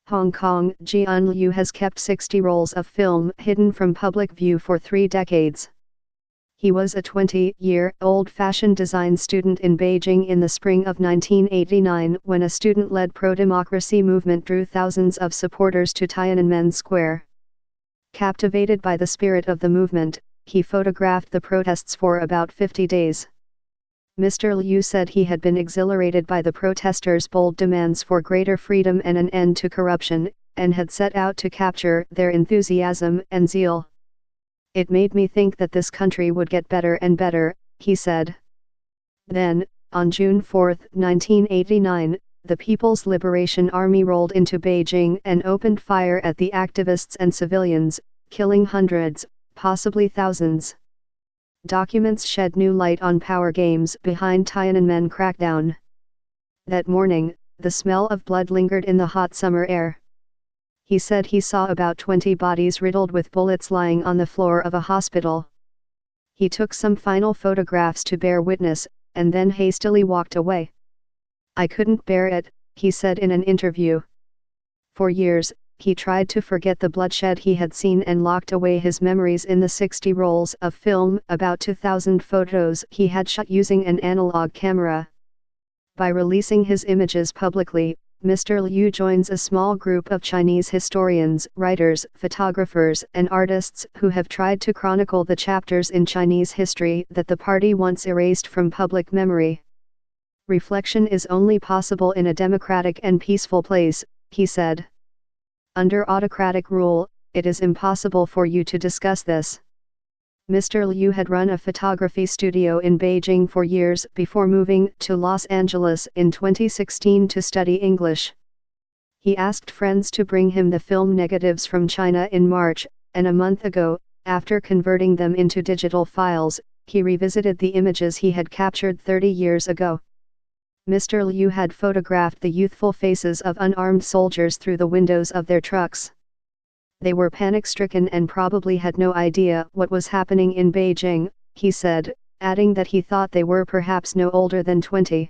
Hong Kong, Jian Liu has kept 60 rolls of film hidden from public view for 3 decades. He was a 20-year-old fashion design student in Beijing in the spring of 1989 when a student-led pro-democracy movement drew thousands of supporters to Tiananmen Square. Captivated by the spirit of the movement, he photographed the protests for about 50 days. Mr. Liu said he had been exhilarated by the protesters' bold demands for greater freedom and an end to corruption, and had set out to capture their enthusiasm and zeal. "It made me think that this country would get better and better," he said. Then, on June 4, 1989, the People's Liberation Army rolled into Beijing and opened fire at the activists and civilians, killing hundreds, possibly thousands. Documents shed new light on power games behind Tiananmen crackdown. That morning, the smell of blood lingered in the hot summer air. He said he saw about 20 bodies riddled with bullets lying on the floor of a hospital. He took some final photographs to bear witness, and then hastily walked away. "I couldn't bear it," he said in an interview. For years, he tried to forget the bloodshed he had seen and locked away his memories in the 60 rolls of film, about 2,000 photos he had shot using an analog camera. By releasing his images publicly, Mr. Liu joins a small group of Chinese historians, writers, photographers, and artists who have tried to chronicle the chapters in Chinese history that the party once erased from public memory. "Reflection is only possible in a democratic and peaceful place," he said. "Under autocratic rule, it is impossible for you to discuss this." Mr. Liu had run a photography studio in Beijing for years before moving to Los Angeles in 2016 to study English. He asked friends to bring him the film negatives from China in March, and a month ago, after converting them into digital files, he revisited the images he had captured 30 years ago. Mr. Liu had photographed the youthful faces of unarmed soldiers through the windows of their trucks. They were panic-stricken and probably had no idea what was happening in Beijing, he said, adding that he thought they were perhaps no older than 20.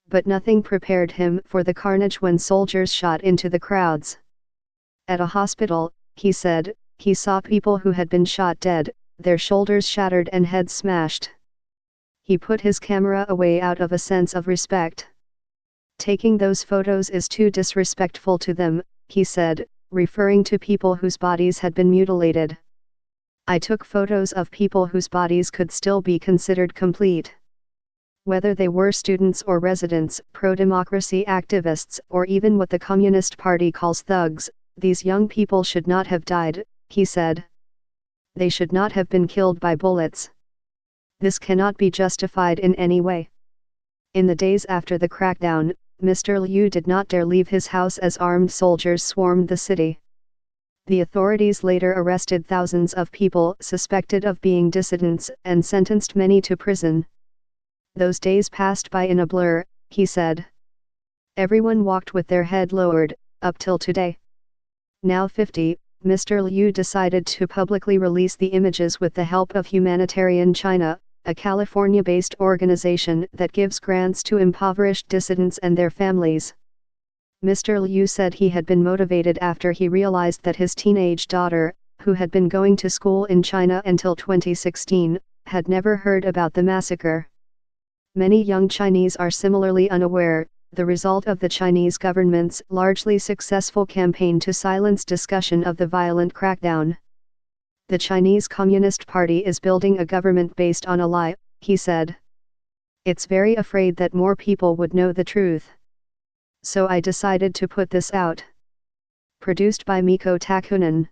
But nothing prepared him for the carnage when soldiers shot into the crowds. At a hospital, he said, he saw people who had been shot dead, their shoulders shattered and heads smashed. He put his camera away out of a sense of respect. "Taking those photos is too disrespectful to them," he said, referring to people whose bodies had been mutilated. "I took photos of people whose bodies could still be considered complete. Whether they were students or residents, pro-democracy activists, or even what the Communist Party calls thugs, these young people should not have died," he said. "They should not have been killed by bullets. This cannot be justified in any way." In the days after the crackdown, Mr. Liu did not dare leave his house as armed soldiers swarmed the city. The authorities later arrested thousands of people suspected of being dissidents and sentenced many to prison. "Those days passed by in a blur," he said. "Everyone walked with their head lowered, up till today." Now 50, Mr. Liu decided to publicly release the images with the help of Humanitarian China, a California-based organization that gives grants to impoverished dissidents and their families. Mr. Liu said he had been motivated after he realized that his teenage daughter, who had been going to school in China until 2016, had never heard about the massacre. Many young Chinese are similarly unaware, the result of the Chinese government's largely successful campaign to silence discussion of the violent crackdown. "The Chinese Communist Party is building a government based on a lie," he said. "It's very afraid that more people would know the truth. So I decided to put this out." Produced by Miko Takunan.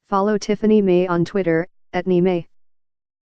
Follow Tiffany May on Twitter, @NiMay.